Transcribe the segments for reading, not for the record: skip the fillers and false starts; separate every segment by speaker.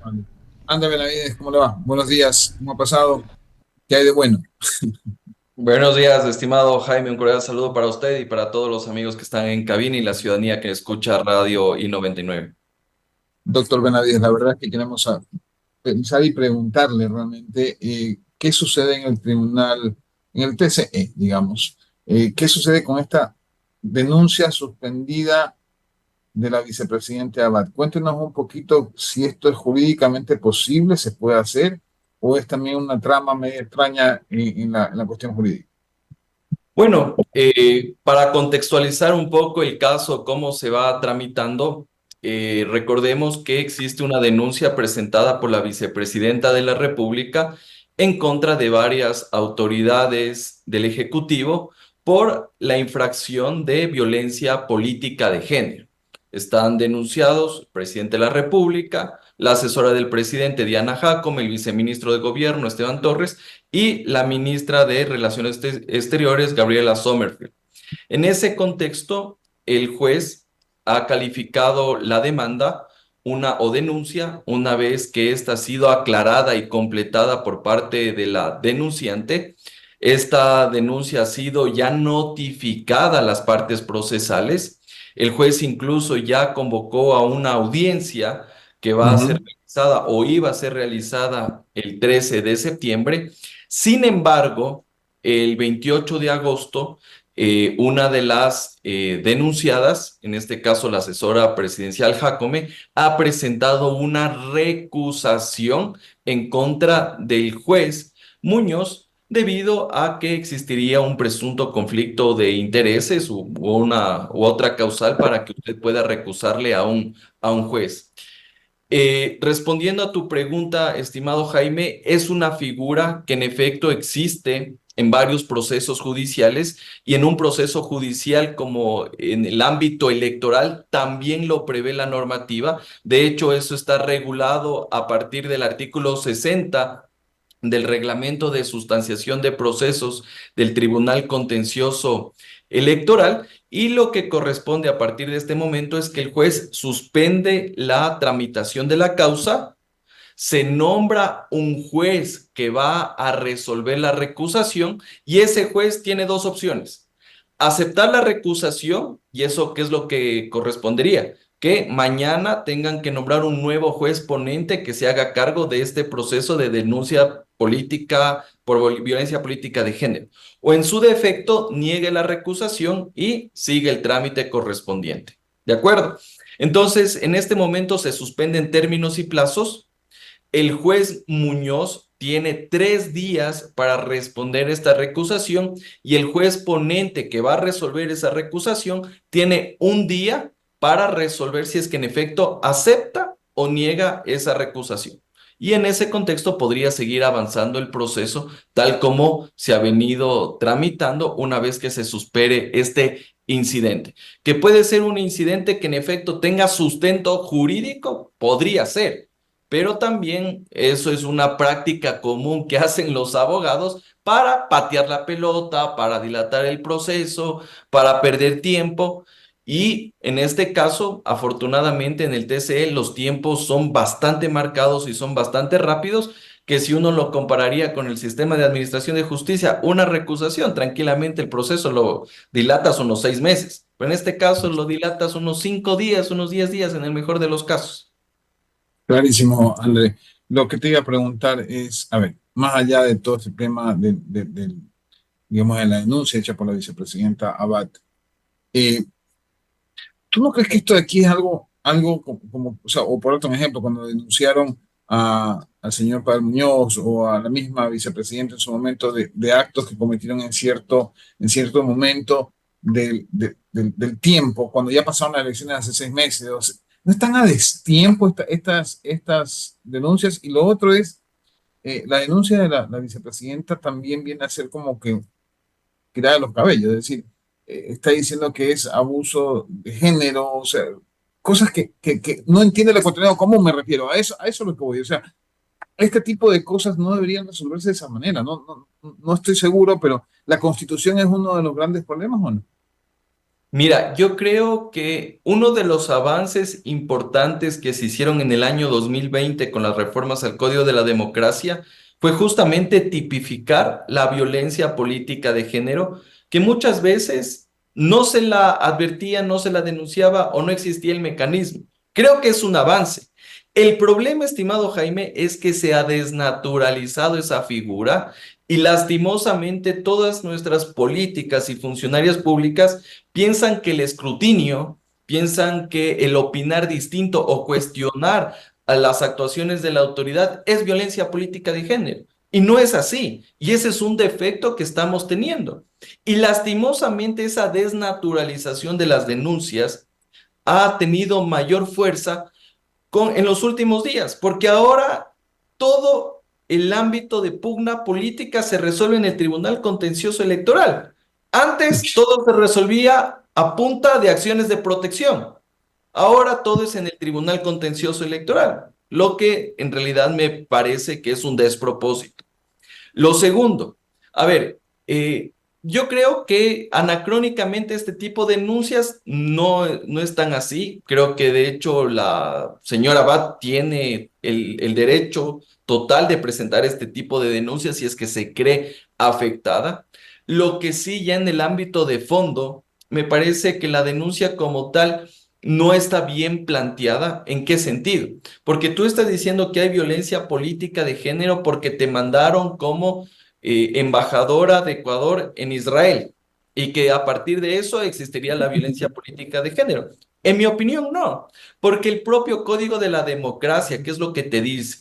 Speaker 1: Vale. Anda, Benavides, ¿cómo le va? Buenos días, ¿cómo ha pasado? ¿Qué hay de bueno?
Speaker 2: Buenos días, estimado Jaime. Un cordial saludo para usted y para todos los amigos que están en cabina y la ciudadanía que escucha Radio I-99.
Speaker 1: Doctor Benavides, la verdad es que queremos pensar y preguntarle realmente qué sucede en el tribunal, en el TCE, digamos. ¿Qué sucede con esta denuncia suspendida de la vicepresidenta Abad? Cuéntenos un poquito si esto es jurídicamente posible, se puede hacer, o es también una trama medio extraña en la cuestión jurídica.
Speaker 2: Bueno, para contextualizar un poco el caso, cómo se va tramitando, recordemos que existe una denuncia presentada por la vicepresidenta de la República en contra de varias autoridades del Ejecutivo por la infracción de violencia política de género. Están denunciados el presidente de la República, la asesora del presidente Diana Jacome, el viceministro de Gobierno Esteban Torres y la ministra de Relaciones Exteriores, Gabriela Sommerfield. En ese contexto, el juez ha calificado la demanda o denuncia una vez que ésta ha sido aclarada y completada por parte de la denunciante. Esta denuncia ha sido ya notificada a las partes procesales. El juez incluso ya convocó a una audiencia que va a ser
Speaker 1: Ujú.
Speaker 2: realizada o iba a ser realizada el 13 de septiembre. Sin embargo, el 28 de agosto, una de las denunciadas, en este caso la asesora presidencial Jacome, ha presentado una recusación en contra del juez Muñoz debido a que existiría un presunto conflicto de intereses u otra causal para que usted pueda recusarle a un juez. Respondiendo a tu pregunta, estimado Jaime, es una figura que en efecto existe en varios procesos judiciales y en un proceso judicial como en el ámbito electoral también lo prevé la normativa. De hecho, eso está regulado a partir del artículo 60 del reglamento de sustanciación de procesos del Tribunal Contencioso Electoral y lo que corresponde a partir de este momento es que el juez suspende la tramitación de la causa, se nombra un juez que va a resolver la recusación y ese juez tiene dos opciones. Aceptar la recusación, y eso qué es lo que correspondería, que mañana tengan que nombrar un nuevo juez ponente que se haga cargo de este proceso de denuncia política por violencia política de género. O en su defecto, niegue la recusación y sigue el trámite correspondiente. ¿De acuerdo? Entonces, en este momento se suspenden términos y plazos. El juez Muñoz tiene 3 días para responder esta recusación y el juez ponente que va a resolver esa recusación tiene un día para resolver si es que en efecto acepta o niega esa recusación. Y en ese contexto podría seguir avanzando el proceso tal como se ha venido tramitando una vez que se supere este incidente. Que puede ser un incidente que en efecto tenga sustento jurídico, podría ser, pero también eso es una práctica común que hacen los abogados para patear la pelota, para dilatar el proceso, para perder tiempo. Y en este caso, afortunadamente en el TCE los tiempos son bastante marcados y son bastante rápidos, que si uno lo compararía con el sistema de administración de justicia, una recusación, tranquilamente el proceso lo dilatas unos 6 meses, pero en este caso lo dilatas unos 5 días, unos 10 días en el mejor de los casos.
Speaker 1: Clarísimo, André. Lo que te iba a preguntar es, a ver, más allá de todo este tema digamos, de la denuncia hecha por la vicepresidenta Abad, eh, ¿tú no crees que esto de aquí es algo o sea, o por otro ejemplo, cuando denunciaron al señor Padre Muñoz o a la misma vicepresidenta en su momento de actos que cometieron en cierto momento del tiempo, cuando ya pasaron las elecciones hace 6 meses, o sea, no están a destiempo estas denuncias? Y lo otro es, la denuncia de la vicepresidenta también viene a ser como que tirar de los cabellos, es decir, está diciendo que es abuso de género, o sea, cosas que no entiende el ecuatoriano. ¿Cómo me refiero? A eso es lo que voy. O sea, este tipo de cosas no deberían resolverse de esa manera. No, no, no estoy seguro, pero ¿la Constitución es uno de los grandes problemas o no?
Speaker 2: Mira, yo creo que uno de los avances importantes que se hicieron en el año 2020 con las reformas al Código de la Democracia fue justamente tipificar la violencia política de género, que muchas veces no se la advertía, no se la denunciaba o no existía el mecanismo. Creo que es un avance. El problema, estimado Jaime, es que se ha desnaturalizado esa figura y lastimosamente todas nuestras políticas y funcionarias públicas piensan que el escrutinio, piensan que el opinar distinto o cuestionar a las actuaciones de la autoridad es violencia política de género. Y no es así. Y ese es un defecto que estamos teniendo. Y lastimosamente esa desnaturalización de las denuncias ha tenido mayor fuerza en los últimos días, porque ahora todo el ámbito de pugna política se resuelve en el Tribunal Contencioso Electoral. Antes todo se resolvía a punta de acciones de protección. Ahora todo es en el Tribunal Contencioso Electoral, lo que en realidad me parece que es un despropósito. Lo segundo, a ver, yo creo que anacrónicamente este tipo de denuncias no están así. Creo que de hecho la señora Abad tiene el derecho total de presentar este tipo de denuncias si es que se cree afectada. Lo que sí ya en el ámbito de fondo, me parece que la denuncia como tal no está bien planteada. ¿En qué sentido? Porque tú estás diciendo que hay violencia política de género porque te mandaron como embajadora de Ecuador en Israel y que a partir de eso existiría la violencia política de género. En mi opinión, no, porque el propio Código de la Democracia, ¿qué es lo que te dice?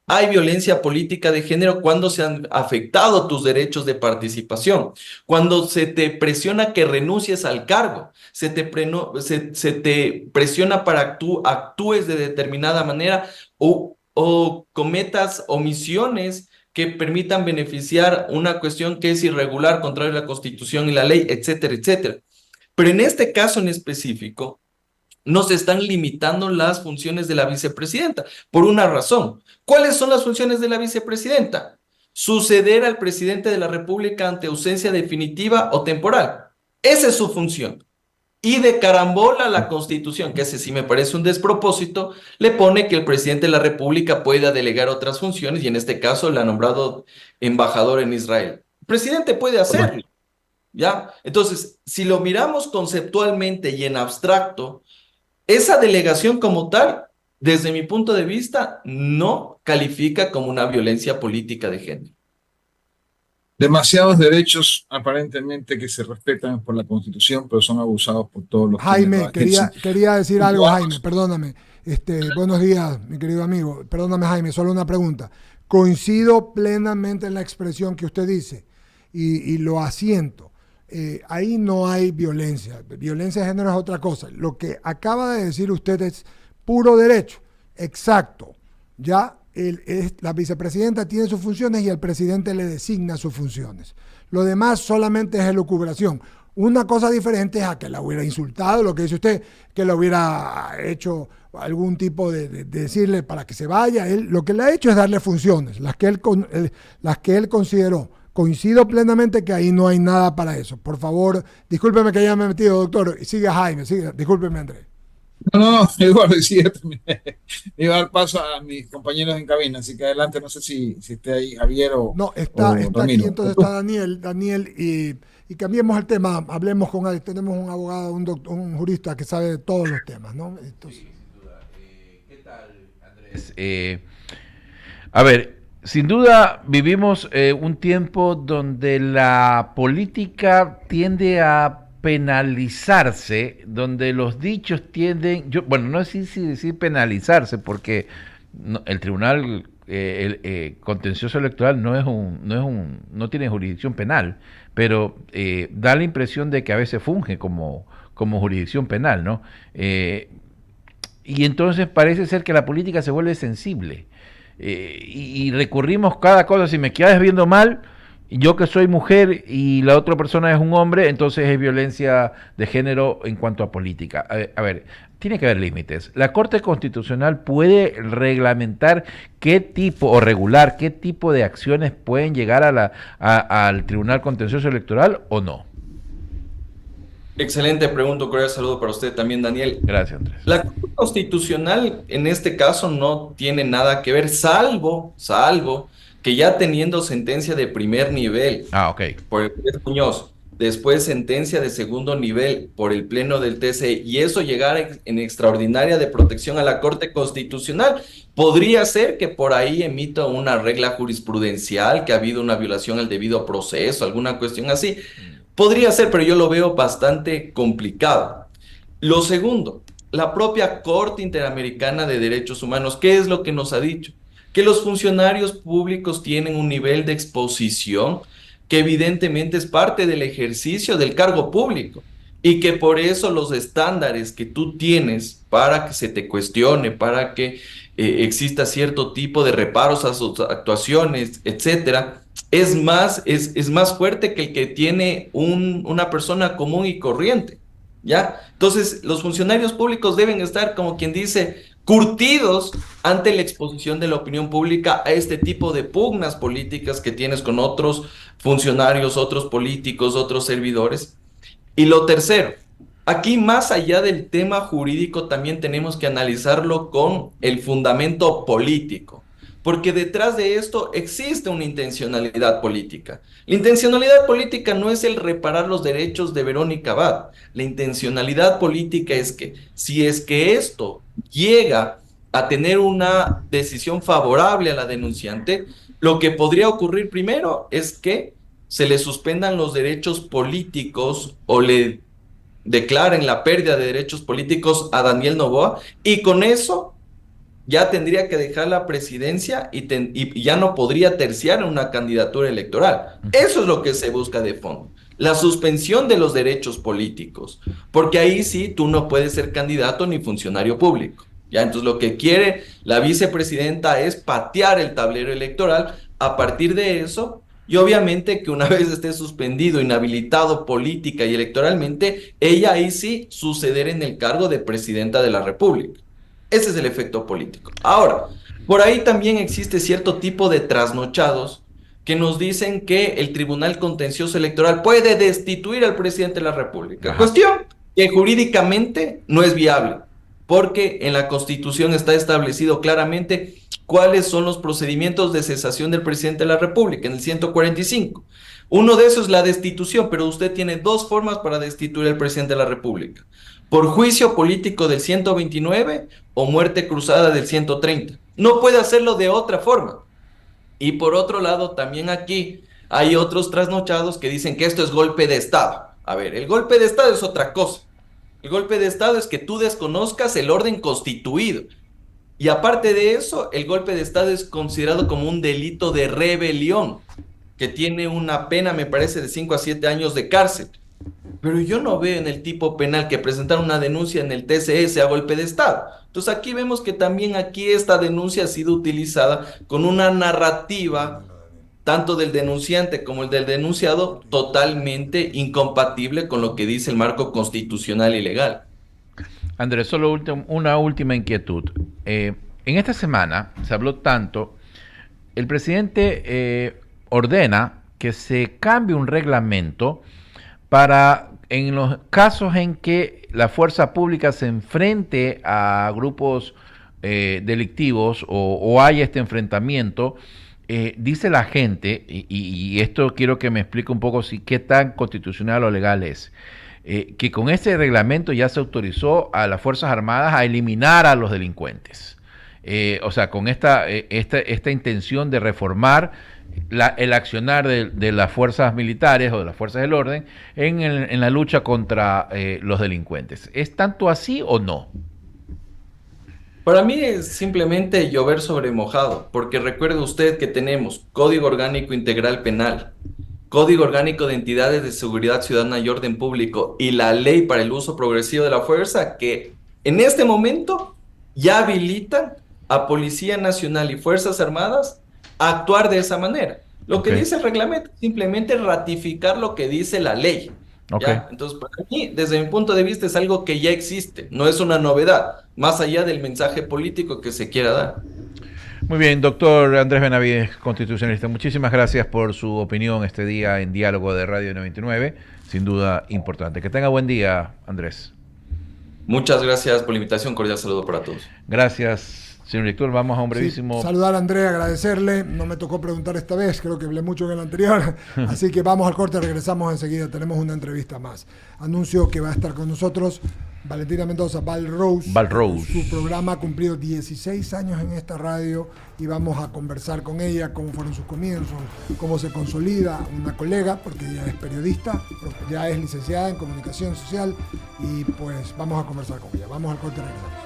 Speaker 2: Hay violencia política de género cuando se han afectado tus derechos de participación, cuando se te presiona que renuncies al cargo, se te presiona para que tú actúes de determinada manera o cometas omisiones que permitan beneficiar una cuestión que es irregular, contraria a la Constitución y la ley, etcétera, etcétera. Pero en este caso en específico, nos están limitando las funciones de la vicepresidenta por una razón. ¿Cuáles son las funciones de la vicepresidenta? Suceder al presidente de la República ante ausencia definitiva o temporal. Esa es su función. Y de carambola la Constitución, que ese sí me parece un despropósito, le pone que el presidente de la República pueda delegar otras funciones y en este caso la ha nombrado embajador en Israel. El presidente puede
Speaker 1: Correcto.
Speaker 2: hacerlo, ¿ya? Entonces, si lo miramos conceptualmente y en abstracto, esa delegación como tal, desde mi punto de vista, no califica como una violencia política de género.
Speaker 1: Demasiados derechos aparentemente que se respetan por la Constitución, pero son abusados por todos los quienes lo
Speaker 3: Jaime,
Speaker 1: ejercen.
Speaker 3: quería decir algo, Jaime,
Speaker 1: Puntuamos.
Speaker 3: perdóname. Buenos días, mi querido amigo. Perdóname, Jaime, solo una pregunta. Coincido plenamente en la expresión que usted dice y lo asiento. Ahí no hay violencia. Violencia de género es otra cosa. Lo que acaba de decir usted es puro derecho. Exacto. Ya la vicepresidenta tiene sus funciones y el presidente le designa sus funciones. Lo demás solamente es elucubración. Una cosa diferente es a que la hubiera insultado, lo que dice usted, que la hubiera hecho algún tipo de decirle para que se vaya. Él, lo que le ha hecho es darle funciones, las que él consideró. Coincido plenamente que ahí no hay nada para eso. Por favor, discúlpeme que haya me metido, doctor. Sigue Jaime, sigue. Discúlpeme, Andrés.
Speaker 1: No, no, no, Eduardo, sí, yo también le iba a dar paso a mis compañeros en cabina, así que adelante, no sé si esté ahí Javier
Speaker 3: No,
Speaker 1: o
Speaker 3: está aquí,
Speaker 1: Ramiro.
Speaker 3: entonces está Daniel, y cambiemos el tema, hablemos con él. Tenemos un abogado, un doctor, un jurista que sabe de todos los temas, ¿no? Entonces,
Speaker 4: Sí, sin duda. ¿Qué tal, Andrés? A ver, sin duda vivimos un tiempo donde la política tiende a penalizarse, donde los dichos tienden, bueno, no sé si decir penalizarse, porque el Tribunal Contencioso Electoral no tiene jurisdicción penal, pero da la impresión de que a veces funge como jurisdicción penal, ¿no? Y entonces parece ser que la política se vuelve sensible. Y recurrimos cada cosa, si me quedas viendo mal, yo que soy mujer y la otra persona es un hombre, entonces es violencia de género en cuanto a política. A ver, tiene que haber límites. La Corte Constitucional puede reglamentar qué tipo, o regular qué tipo de acciones pueden llegar al Tribunal Contencioso Electoral o no.
Speaker 2: Excelente pregunta, un cordial saludo para usted también, Daniel.
Speaker 4: Gracias, Andrés.
Speaker 2: La Corte Constitucional en este caso no tiene nada que ver, salvo que ya teniendo sentencia de primer nivel
Speaker 4: Ah, ok.
Speaker 2: por el juez Muñoz, después sentencia de segundo nivel por el Pleno del TC, y eso llegara en extraordinaria de protección a la Corte Constitucional, podría ser que por ahí emita una regla jurisprudencial, que ha habido una violación al debido proceso, alguna cuestión así. Podría ser, pero yo lo veo bastante complicado. Lo segundo, la propia Corte Interamericana de Derechos Humanos, ¿qué es lo que nos ha dicho? Que los funcionarios públicos tienen un nivel de exposición que evidentemente es parte del ejercicio del cargo público y que por eso los estándares que tú tienes para que se te cuestione, para que exista cierto tipo de reparos a sus actuaciones, etcétera, es más fuerte que el que tiene una persona común y corriente. ¿Ya? Entonces, los funcionarios públicos deben estar, como quien dice, curtidos ante la exposición de la opinión pública a este tipo de pugnas políticas que tienes con otros funcionarios, otros políticos, otros servidores. Y lo tercero, aquí más allá del tema jurídico también tenemos que analizarlo con el fundamento político, porque detrás de esto existe una intencionalidad política. La intencionalidad política no es el reparar los derechos de Verónica Abad. La intencionalidad política es que si es que esto llega a tener una decisión favorable a la denunciante, lo que podría ocurrir primero es que se le suspendan los derechos políticos o le declaren la pérdida de derechos políticos a Daniel Noboa, y con eso ya tendría que dejar la presidencia y ya no podría terciar en una candidatura electoral. Eso es lo que se busca de fondo, la suspensión de los derechos políticos, porque ahí sí tú no puedes ser candidato ni funcionario público. Ya, entonces lo que quiere la vicepresidenta es patear el tablero electoral a partir de eso, y obviamente que una vez esté suspendido, inhabilitado política y electoralmente, ella ahí sí suceder en el cargo de presidenta de la República. Ese es el efecto político. Ahora, por ahí también existe cierto tipo de trasnochados que nos dicen que el Tribunal Contencioso Electoral puede destituir al presidente de la República.
Speaker 4: Ajá.
Speaker 2: Cuestión que jurídicamente no es viable, porque en la Constitución está establecido claramente cuáles son los procedimientos de cesación del presidente de la República, en el 145. Uno de esos es la destitución, pero usted tiene dos formas para destituir al presidente de la República: por juicio político del 129 o muerte cruzada del 130. No puede hacerlo de otra forma. Y por otro lado, también aquí hay otros trasnochados que dicen que esto es golpe de Estado. A ver, el golpe de Estado es otra cosa. El golpe de Estado es que tú desconozcas el orden constituido. Y aparte de eso, el golpe de Estado es considerado como un delito de rebelión, que tiene una pena, me parece, de 5 a 7 años de cárcel. Pero yo no veo en el tipo penal que presentar una denuncia en el TCS a golpe de Estado. Entonces aquí vemos que también aquí esta denuncia ha sido utilizada con una narrativa, tanto del denunciante como el del denunciado, totalmente incompatible con lo que dice el marco constitucional y legal.
Speaker 4: Andrés, solo una última inquietud. En esta semana se habló tanto, el presidente ordena que se cambie un reglamento para, en los casos en que la fuerza pública se enfrente a grupos delictivos o haya este enfrentamiento, dice la gente, y esto quiero que me explique un poco si qué tan constitucional o legal es, que con este reglamento ya se autorizó a las Fuerzas Armadas a eliminar a los delincuentes. O sea, con esta intención de reformar el accionar de las fuerzas militares o de las fuerzas del orden en la lucha contra los delincuentes. ¿Es tanto así o no?
Speaker 2: Para mí es simplemente llover sobre mojado, porque recuerde usted que tenemos Código Orgánico Integral Penal, Código Orgánico de Entidades de Seguridad Ciudadana y Orden Público y la Ley para el Uso Progresivo de la Fuerza, que en este momento ya habilitan a Policía Nacional y Fuerzas Armadas a actuar de esa manera. Lo que dice el reglamento es simplemente ratificar lo que dice la ley. ¿Ya? Entonces, para mí, desde mi punto de vista, es algo que ya existe, no es una novedad, más allá del mensaje político que se quiera dar.
Speaker 4: Muy bien, doctor Andrés Benavides, constitucionalista, muchísimas gracias por su opinión este día en Diálogo de Radio 99, sin duda importante. Que tenga buen día, Andrés.
Speaker 2: Muchas gracias por la invitación, cordial saludo para todos.
Speaker 4: Gracias, señor director. Vamos a un brevísimo...
Speaker 3: Sí, saludar a Andrés, agradecerle. No me tocó preguntar esta vez, creo que hablé mucho en el anterior. Así que vamos al corte, regresamos enseguida. Tenemos una entrevista más. Anuncio que va a estar con nosotros Valentina Mendoza, Val Rose. Su programa ha cumplido 16 años en esta radio y vamos a conversar con ella, cómo fueron sus comienzos, cómo se consolida una colega, porque ella es periodista, ya es licenciada en comunicación social y pues vamos a conversar con ella. Vamos al corte, regresamos.